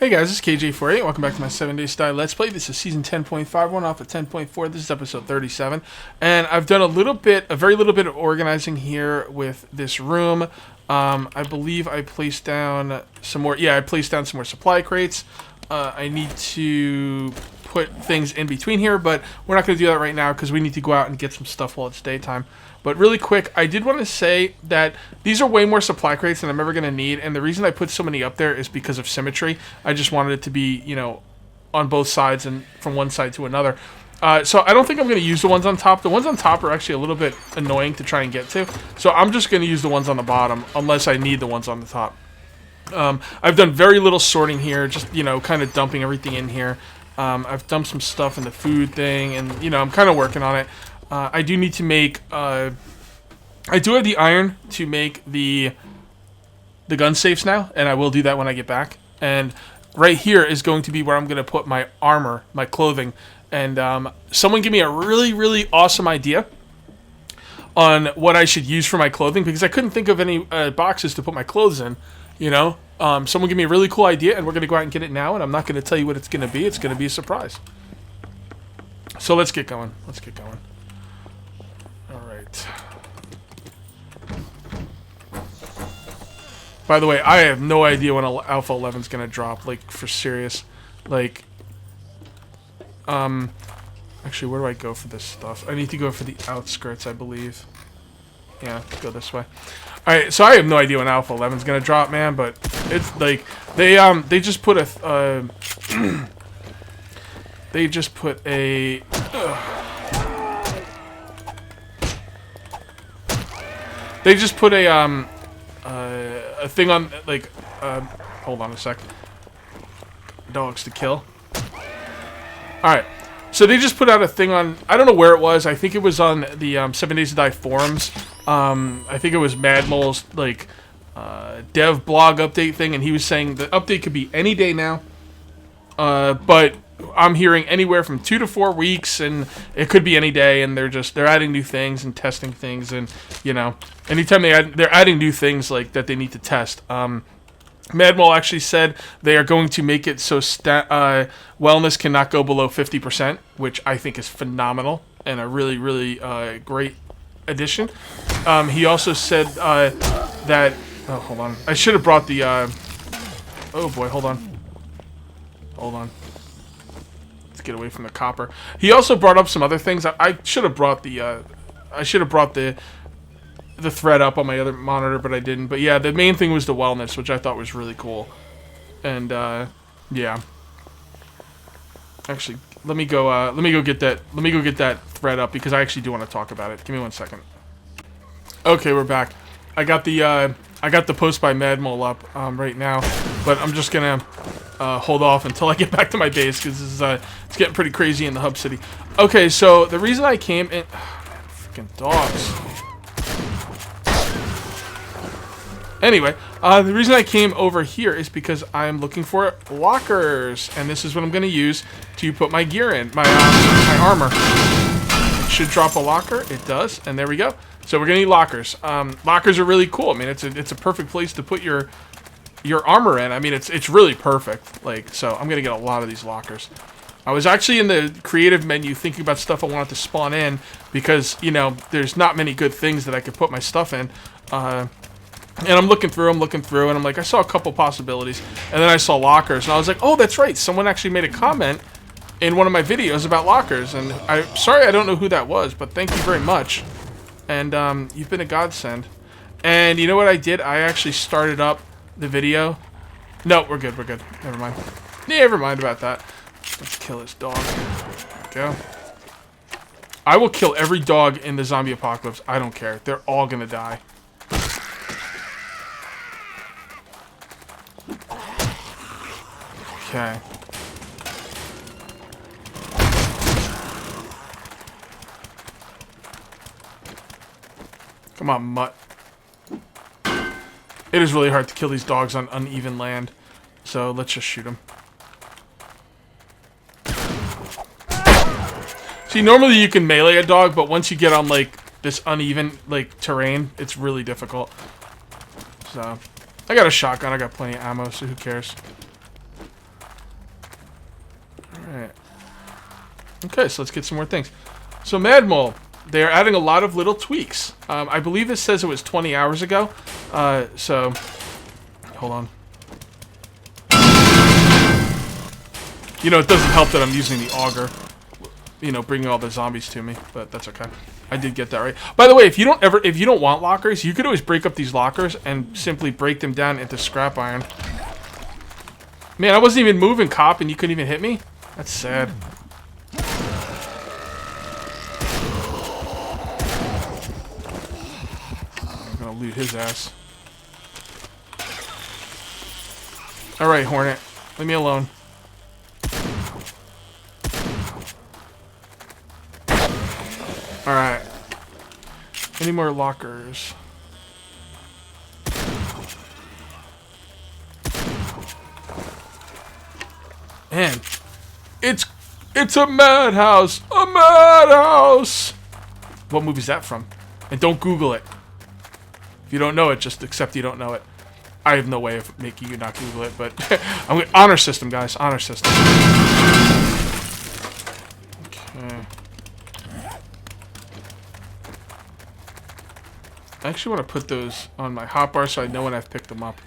Hey guys, this is KJ48. Welcome back to my 7-Day Style Let's Play. This is Season 10.5, one off of 10.4. This is Episode 37. And I've done a very little bit of organizing here with this room. I believe I placed down some more, I placed down some more supply crates. I need to put things in between here, but we're not going to do that right now because we need to go out and get some stuff while it's daytime. But really quick, I did want to say that these are way more supply crates than I'm ever going to need, and the reason I put so many up there is because of symmetry. I just wanted it to be, on both sides and from one side to another. So I don't think I'm going to use the ones on top. The ones on top are actually a little bit annoying to try and get to, so I'm just going to use the ones on the bottom unless I need the ones on the top. I've done very little sorting here, just, kind of dumping everything in here. I've dumped some stuff in the food thing, and, I'm kind of working on it. I do need to make, I do have the iron to make the gun safes now, and I will do that when I get back. And right here is going to be where I'm going to put my armor, my clothing. And someone give me a really, really awesome idea on what I should use for my clothing, because I couldn't think of any boxes to put my clothes in, Someone give me a really cool idea, and we're going to go out and get it now, and I'm not going to tell you what it's going to be. It's going to be a surprise. So let's get going. By the way, I have no idea when Alpha 11 is going to drop, for serious. Actually, where do I go for this stuff? I need to go for the outskirts, I believe. Yeah, go this way. Alright, so I have no idea when Alpha 11 is going to drop, man, but it's they just put a, they just put a thing on, hold on a sec. Dogs to kill. Alright, so they just put out a thing on, I don't know where it was, I think it was on the 7 Days to Die forums. I think it was Madmol's, dev blog update thing, and he was saying the update could be any day now. But I'm hearing anywhere from 2 to 4 weeks, and it could be any day, and they're adding new things and testing things, and anytime they're adding new things that they need to test. Madmol actually said they are going to make it so wellness cannot go below 50%, which I think is phenomenal and a really, really great addition. He also said that, oh, hold on, I should have brought the oh boy, hold on. Let's get away from the copper. He also brought up some other things. I should have brought the thread up on my other monitor, but I didn't. But yeah, the main thing was the wellness, which I thought was really cool. And yeah. Actually, let me go get that thread up, because I actually do want to talk about it. Give me 1 second. Okay, we're back. I got the post by Madmol up right now, but I'm just gonna hold off until I get back to my base, because it's getting pretty crazy in the hub city. Okay, so the reason I came in, freaking dogs. Anyway, the reason I came over here is because I'm looking for lockers, and this is what I'm going to use to put my gear in, my armor. It should drop a locker. It does, and there we go. So we're going to need lockers. Lockers are really cool. I mean, it's a perfect place to put your armor in. I mean, it's really perfect. So I'm going to get a lot of these lockers. I was actually in the creative menu thinking about stuff I wanted to spawn in, because, there's not many good things that I could put my stuff in. And I'm looking through, and I'm like, I saw a couple possibilities, and then I saw lockers, and I was like, oh, that's right, someone actually made a comment in one of my videos about lockers, and sorry I don't know who that was, but thank you very much, and you've been a godsend. And you know what I did? I actually started up the video. No, we're good, never mind. Never mind about that. Let's kill this dog. There we go. I will kill every dog in the zombie apocalypse. I don't care. They're all gonna die. Okay. Come on, mutt. It is really hard to kill these dogs on uneven land, so let's just shoot them. See, normally you can melee a dog, but once you get on, this uneven, terrain, it's really difficult. So, I got a shotgun, I got plenty of ammo, so who cares? Alright. Okay, so let's get some more things. So Mad Mole, they are adding a lot of little tweaks. I believe this says it was 20 hours ago. So, hold on. You know, it doesn't help that I'm using the auger. You know, bringing all the zombies to me, but that's okay. I did get that right. By the way, if you don't want lockers, you could always break up these lockers and simply break them down into scrap iron. Man, I wasn't even moving, cop, and you couldn't even hit me? That's sad. I'm gonna loot his ass. Alright, Hornet. Leave me alone. Alright. Any more lockers? Man, it's a madhouse! A madhouse! What movie is that from? And don't Google it. If you don't know it, just accept you don't know it. I have no way of making you not Google it, but I'm gonna, honor system, guys. Honor system. Okay. I actually want to put those on my hotbar so I know when I've picked them up.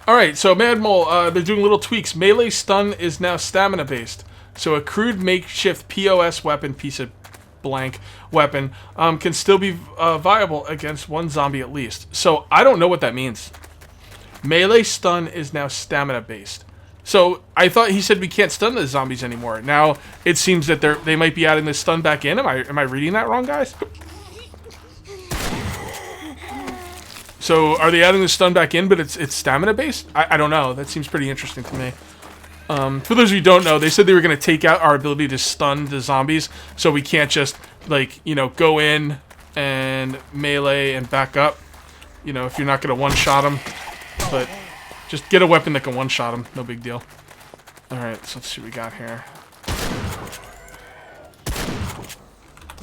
Alright, so Mad Mole, they're doing little tweaks. Melee stun is now stamina based. So a crude makeshift POS weapon, piece of blank weapon, can still be viable against one zombie at least. So I don't know what that means. Melee stun is now stamina based. So I thought he said we can't stun the zombies anymore. Now it seems that they might be adding this stun back in. Am I reading that wrong, guys? So are they adding the stun back in, but it's stamina based? I don't know. That seems pretty interesting to me. For those of you who don't know, they said they were going to take out our ability to stun the zombies, so we can't just, like, you know, go in and melee and back up. You know, if you're not going to one-shot them. But just get a weapon that can one-shot them. No big deal. Alright, so let's see what we got here.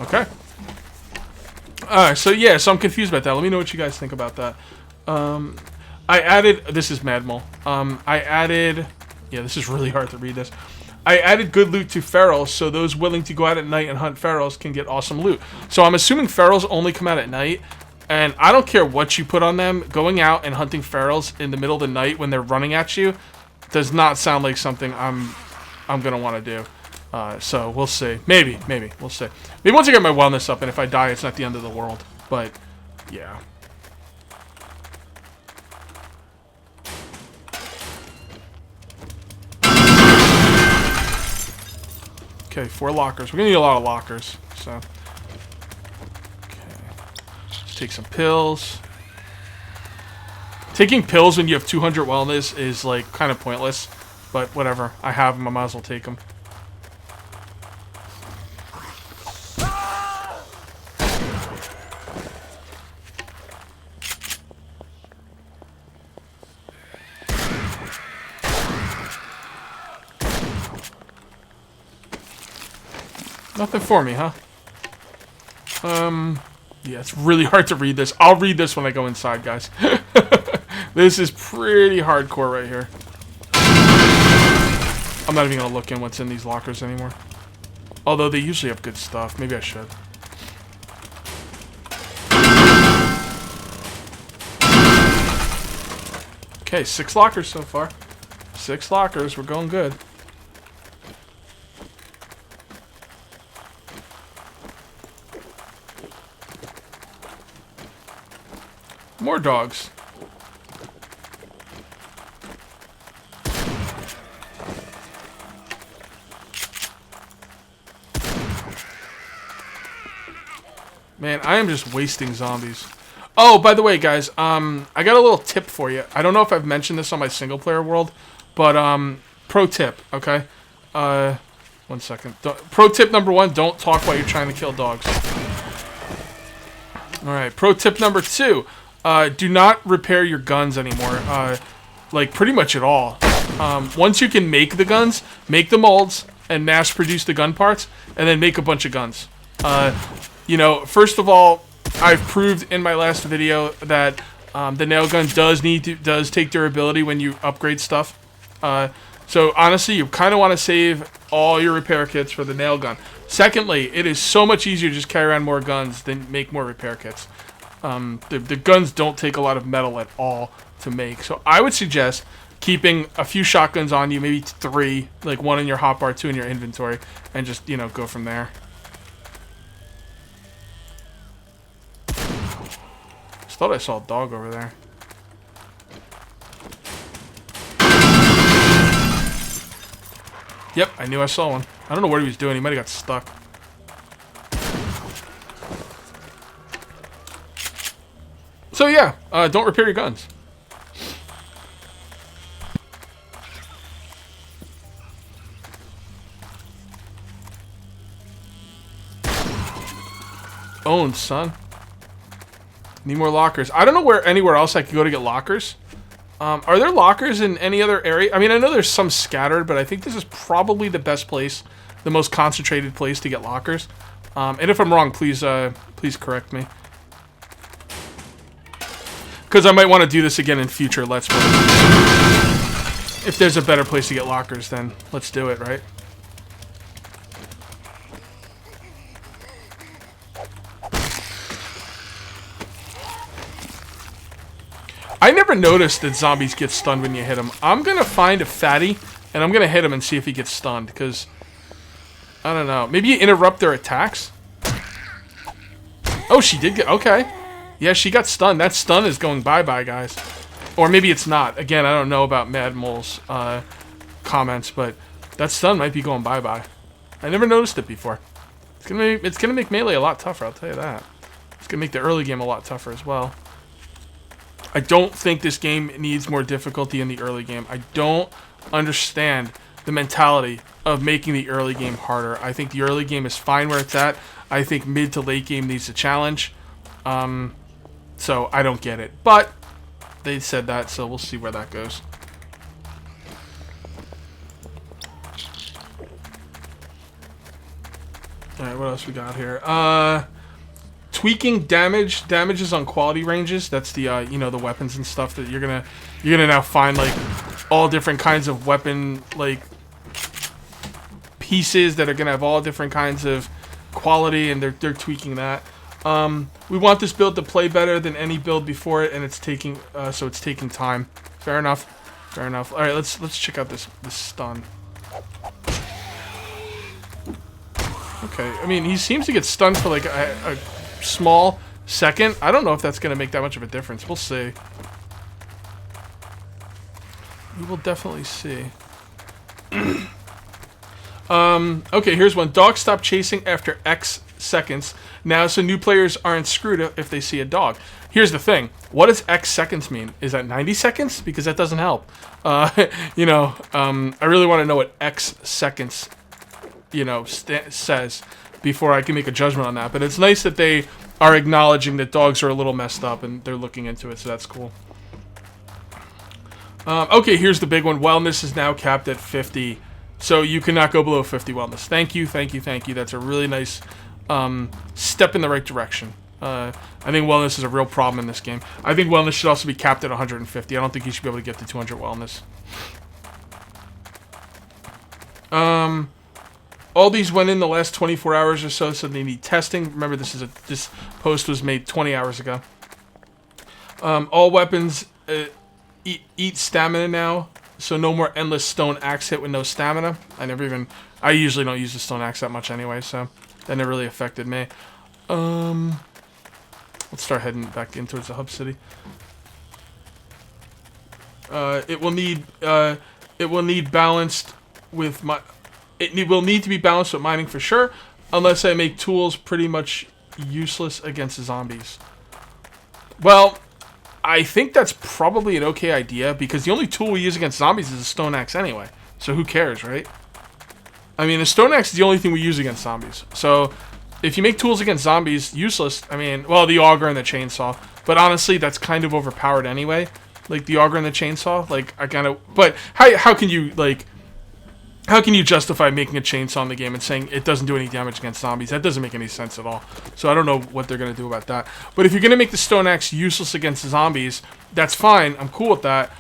Okay. Alright, so yeah, so I'm confused about that. Let me know what you guys think about that. I added... This is Mad Mole. I added... Yeah, this is really hard to read this. I added good loot to ferals, so those willing to go out at night and hunt ferals can get awesome loot. So I'm assuming ferals only come out at night, and I don't care what you put on them. Going out and hunting ferals in the middle of the night when they're running at you does not sound like something I'm gonna want to do. So we'll see. Maybe we'll see. Maybe once I get my wellness up, and if I die, it's not the end of the world. But yeah. Okay, 4 lockers. We're gonna need a lot of lockers, so. Okay. Let's take some pills. Taking pills when you have 200 wellness is, like, kind of pointless. But whatever. I have them. I might as well take them. Nothing for me, huh? Yeah, it's really hard to read this. I'll read this when I go inside, guys. This is pretty hardcore right here. I'm not even gonna look in what's in these lockers anymore. Although they usually have good stuff. Maybe I should. Okay, 6 lockers so far. 6 lockers. We're going good. More dogs. Man, I am just wasting zombies. Oh, by the way, guys, I got a little tip for you. I don't know if I've mentioned this on my single player world, but pro tip, okay? 1 second. Pro tip number 1, don't talk while you're trying to kill dogs. Alright, pro tip number 2. Do not repair your guns anymore, like pretty much at all. Once you can make the guns, make the molds and mass produce the gun parts, and then make a bunch of guns. You know, first of all, I've proved in my last video that the nail gun does take durability when you upgrade stuff. So honestly, you kind of want to save all your repair kits for the nail gun. Secondly, it is so much easier to just carry around more guns than make more repair kits. The guns don't take a lot of metal at all to make. So I would suggest keeping a few shotguns on you, maybe 3, like 1 in your hotbar, 2 in your inventory, and just, you know, go from there. Just thought I saw a dog over there. Yep, I knew I saw one. I don't know what he was doing. He might have got stuck. So yeah, don't repair your guns. Owned, son. Need more lockers. I don't know where anywhere else I could go to get lockers. Are there lockers in any other area? I mean, I know there's some scattered, but I think this is probably the best place, the most concentrated place to get lockers. And if I'm wrong, please correct me. Because I might want to do this again in future Let's Play. If there's a better place to get lockers, then let's do it, right? I never noticed that zombies get stunned when you hit them. I'm going to find a fatty, and I'm going to hit him and see if he gets stunned, because, I don't know. Maybe you interrupt their attacks? Oh, she did get, okay. Yeah, she got stunned. That stun is going bye-bye, guys. Or maybe it's not. Again, I don't know about Mad Mole's comments, but that stun might be going bye-bye. I never noticed it before. It's gonna make Melee a lot tougher, I'll tell you that. It's gonna make the early game a lot tougher as well. I don't think this game needs more difficulty in the early game. I don't understand the mentality of making the early game harder. I think the early game is fine where it's at. I think mid to late game needs a challenge. So I don't get it. But they said that, so we'll see where that goes. Alright, what else we got here? Tweaking damages on quality ranges. That's the you know, the weapons and stuff that you're gonna now find, like, all different kinds of weapon, like, pieces that are gonna have all different kinds of quality, and they're tweaking that. We want this build to play better than any build before it, and it's taking so it's taking time. Fair enough. Fair enough. All right, let's check out this stun. Okay, I mean, he seems to get stunned for like a small second. I don't know if that's gonna make that much of a difference. We'll see. We will definitely see. Okay, here's one. Dogs stop chasing after X seconds. Now, so new players aren't screwed if they see a dog. Here's the thing. What does X seconds mean? Is that 90 seconds? Because that doesn't help. You know, I really want to know what X seconds, you know, says before I can make a judgment on that. But it's nice that they are acknowledging that dogs are a little messed up and they're looking into it, so that's cool. Okay, here's the big one. Wellness is now capped at 50. So you cannot go below 50 wellness. Thank you, thank you, thank you. That's a really nice step in the right direction. I think wellness is a real problem in this game. I think wellness should also be capped at 150. I don't think you should be able to get to 200 wellness. All these went in the last 24 hours or so, so they need testing. Remember, this post was made 20 hours ago. All weapons eat stamina now, so no more endless stone axe hit with no stamina. I usually don't use the stone axe that much anyway, so that never really affected me. Let's start heading back in towards the hub city. It will need balanced with my. It will need to be balanced with mining for sure, unless I make tools pretty much useless against zombies. Well, I think that's probably an okay idea, because the only tool we use against zombies is a stone axe anyway. So who cares, right? I mean, the stone axe is the only thing we use against zombies. So if you make tools against zombies useless, I mean, well, the auger and the chainsaw. But honestly, that's kind of overpowered anyway. Like, the auger and the chainsaw, like, I kind of... But how can you, like... How can you justify making a chainsaw in the game and saying it doesn't do any damage against zombies? That doesn't make any sense at all. So I don't know what they're going to do about that. But if you're going to make the stone axe useless against zombies, that's fine. I'm cool with that.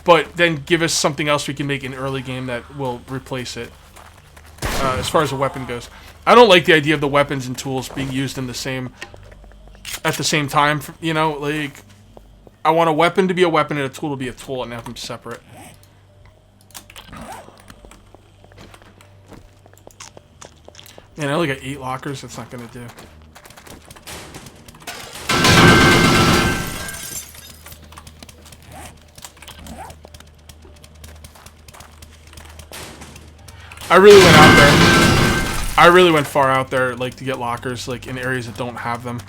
but then give us something else we can make in early game that will replace it. As far as a weapon goes, I don't like the idea of the weapons and tools being used in the same at the same time. You know, like I want a weapon to be a weapon and a tool to be a tool, and have them separate. Man, I only got 8 lockers. That's not gonna do. I really went out there. I really went far out there, like, to get lockers, like, in areas that don't have them.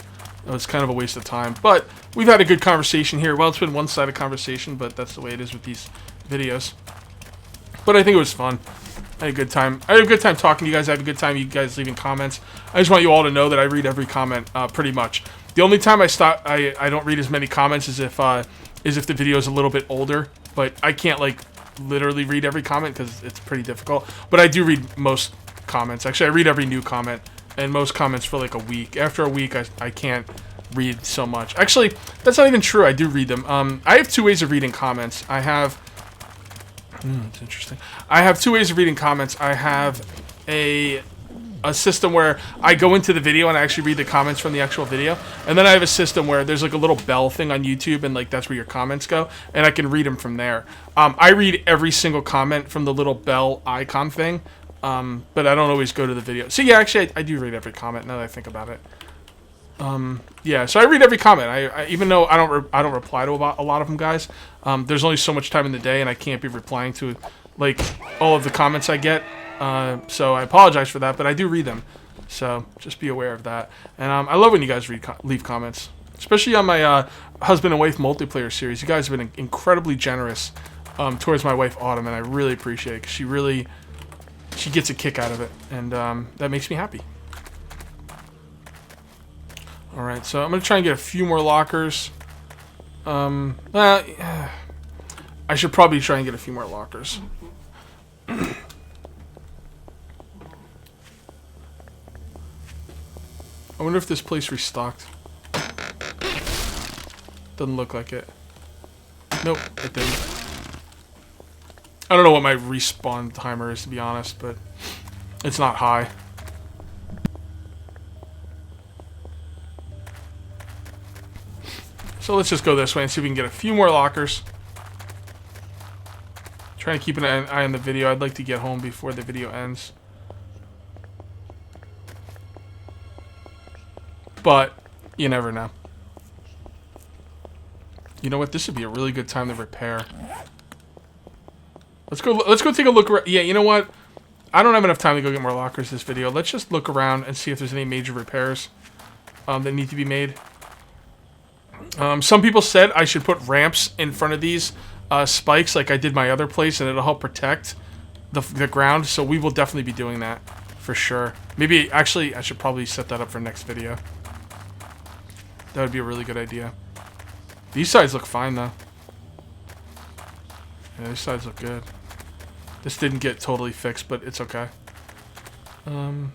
It was kind of a waste of time. But we've had a good conversation here. Well, it's been one-sided conversation, but that's the way it is with these videos. But I think it was fun. I had a good time. I had a good time talking to you guys. I had a good time you guys leaving comments. I just want you all to know that I read every comment, pretty much. The only time I don't read as many comments is if the video is a little bit older. But I can't, like, literally read every comment because it's pretty difficult, but I do read most comments. Actually, I read every new comment and most comments for like a week. After a week, I can't read so much. Actually, that's not even true. I do read them. I have 2 ways of reading comments. I have it's interesting. I have 2 ways of reading comments. I have a system where I go into the video and I actually read the comments from the actual video, and then I have a system where there's like a little bell thing on YouTube, and like that's where your comments go, and I can read them from there. I read every single comment from the little bell icon thing, but I don't always go to the video. So yeah, actually I do read every comment now that I think about it. Yeah, so I read every comment. I even though I don't reply to a lot of them, guys. There's only so much time in the day, and I can't be replying to like all of the comments I get. So I apologize for that, but I do read them. So just be aware of that. And I love when you guys leave comments, especially on my husband and wife multiplayer series. You guys have been incredibly generous towards my wife Autumn, and I really appreciate it, 'cause she gets a kick out of it, and that makes me happy. All right, so I'm gonna try and get a few more lockers. I should probably try and get a few more lockers. I wonder if this place restocked. Doesn't look like it. Nope, it didn't. I don't know what my respawn timer is, to be honest, but it's not high. So let's just go this way and see if we can get a few more lockers. Trying to keep an eye on the video. I'd like to get home before the video ends. But you never know. You know what? This would be a really good time to repair. Let's go take a look. Yeah, you know what? I don't have enough time to go get more lockers this video. Let's just look around and see if there's any major repairs that need to be made. Some people said I should put ramps in front of these spikes like I did my other place, and it'll help protect the ground. So we will definitely be doing that for sure. Maybe, actually, I should probably set that up for next video. That would be a really good idea. These sides look fine, though. Yeah, these sides look good. This didn't get totally fixed, but it's okay.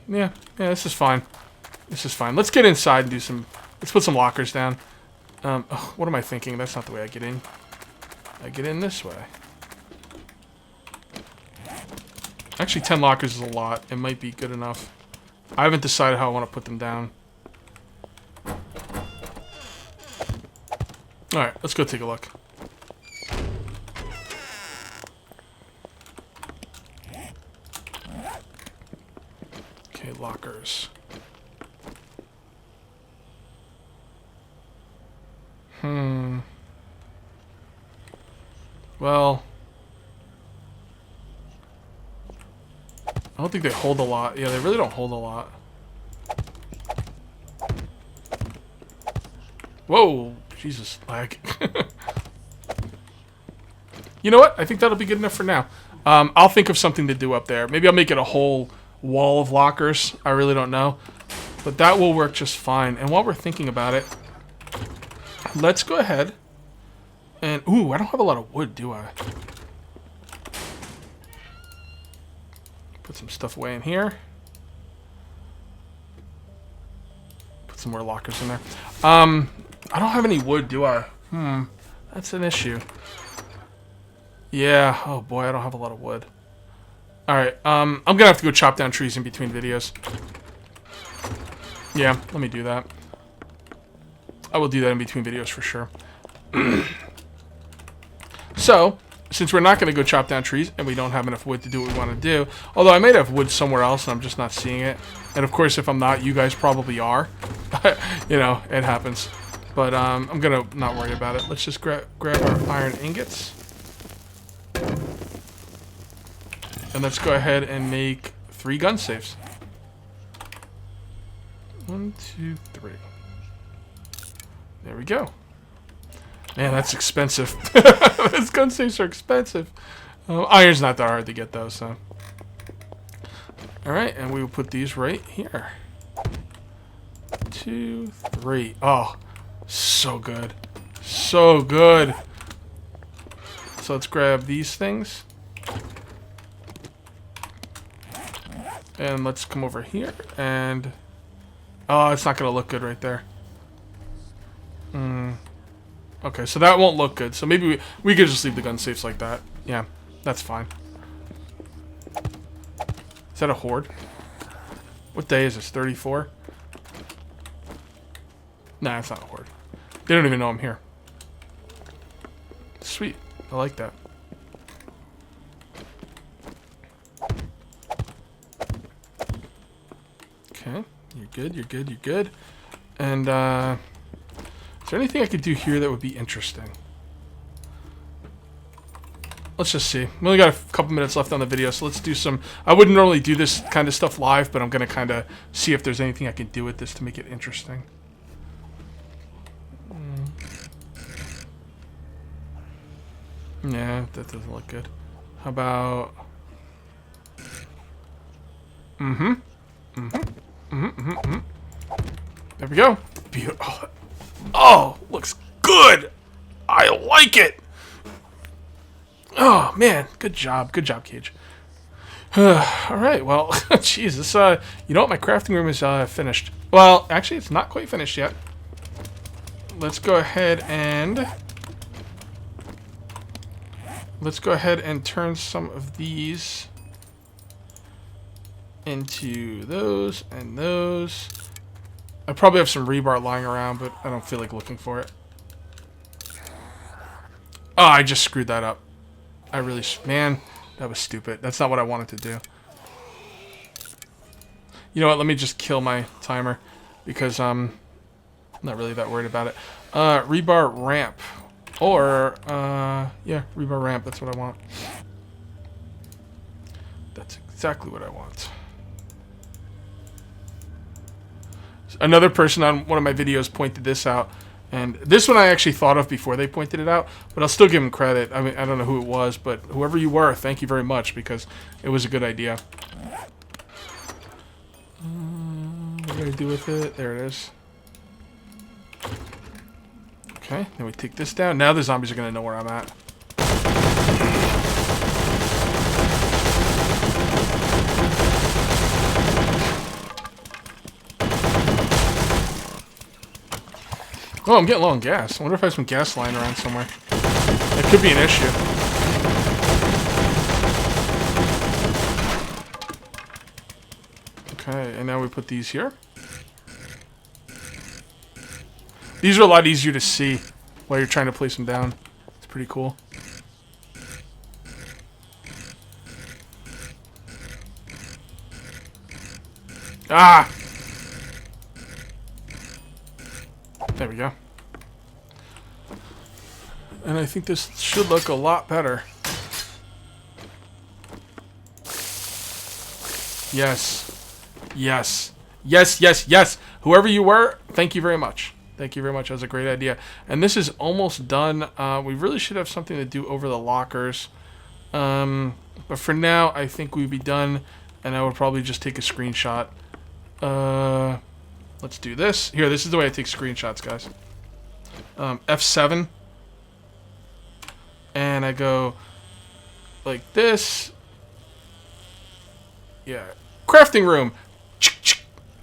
Yeah, this is fine. This is fine. Let's get inside and do some... Let's put some lockers down. Oh, what am I thinking? That's not the way I get in. I get in this way. Actually, 10 lockers is a lot. It might be good enough. I haven't decided how I want to put them down. Alright, let's go take a look. Okay, lockers. Well, I don't think they hold a lot. Yeah, they really don't hold a lot. Whoa, Jesus, lag. You know what? I think that'll be good enough for now. I'll think of something to do up there. Maybe I'll make it a whole wall of lockers. I really don't know. But that will work just fine. And while we're thinking about it, let's go ahead and... Ooh, I don't have a lot of wood, do I? Put some stuff away in here. Put some more lockers in there. I don't have any wood, do I? That's an issue. Yeah. Oh boy, I don't have a lot of wood. All right. I'm gonna have to go chop down trees in between videos. Yeah, let me do that. I will do that in between videos for sure. So, since we're not going to go chop down trees and we don't have enough wood to do what we want to do, although I might have wood somewhere else and I'm just not seeing it. And of course, if I'm not, you guys probably are. You know, it happens. But I'm going to not worry about it. Let's just grab our iron ingots. And let's go ahead and make 3 gun safes. 1, 2, 3. There we go. Man, that's expensive. Those gun safes are expensive. Iron's not that hard to get, though, so. Alright, and we will put these right here. 2, 3. Oh, so good. So good. So let's grab these things. And let's come over here and... Oh, it's not going to look good right there. Okay, so that won't look good. So maybe we could just leave the gun safes like that. Yeah, that's fine. Is that a horde? What day is this? 34? Nah, it's not a horde. They don't even know I'm here. Sweet. I like that. Okay. You're good, you're good, you're good. And, is there anything I could do here that would be interesting? Let's just see. We only got a couple minutes left on the video, so let's do some... I wouldn't normally do this kind of stuff live, but I'm going to kind of see if there's anything I can do with this to make it interesting. Yeah, that doesn't look good. How about... There we go. Beautiful. Oh, looks good. I like it. Oh, man. Good job. Good job, Cage. All right. Well, Jesus. You know what? My crafting room is finished. Well, actually, it's not quite finished yet. Let's go ahead and... turn some of these into those and those. I probably have some rebar lying around, but I don't feel like looking for it. Oh, I just screwed that up. I really... Man, that was stupid. That's not what I wanted to do. You know what? Let me just kill my timer because I'm not really that worried about it. Rebar ramp. Or, yeah, rebar ramp. That's what I want. That's exactly what I want. Another person on one of my videos pointed this out. And this one I actually thought of before they pointed it out. But I'll still give them credit. I mean, I don't know who it was. But whoever you were, thank you very much. Because it was a good idea. What do I do with it? There it is. Okay, then we take this down. Now the zombies are going to know where I'm at. Oh, I'm getting low on gas. I wonder if I have some gas lying around somewhere. That could be an issue. Okay, and now we put these here. These are a lot easier to see while you're trying to place them down. It's pretty cool. Ah! There we go. And I think this should look a lot better. Yes. Yes. Yes, yes, yes. Whoever you were, thank you very much. Thank you very much. That was a great idea. And this is almost done. We really should have something to do over the lockers. But for now, I think we'd be done. And I would probably just take a screenshot. Let's do this. Here, this is the way I take screenshots, guys. F7. And I go like this. Yeah. Crafting room.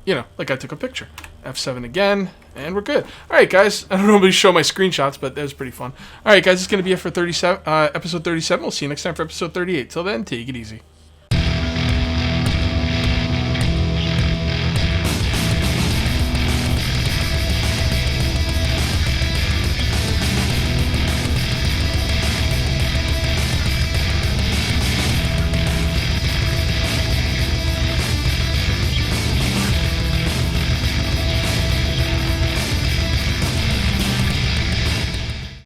You know, like I took a picture. F7 again, and we're good. All right, guys. I don't normally show my screenshots, but that was pretty fun. All right, guys. It's going to be it for episode 37. We'll see you next time for episode 38. Till then, take it easy.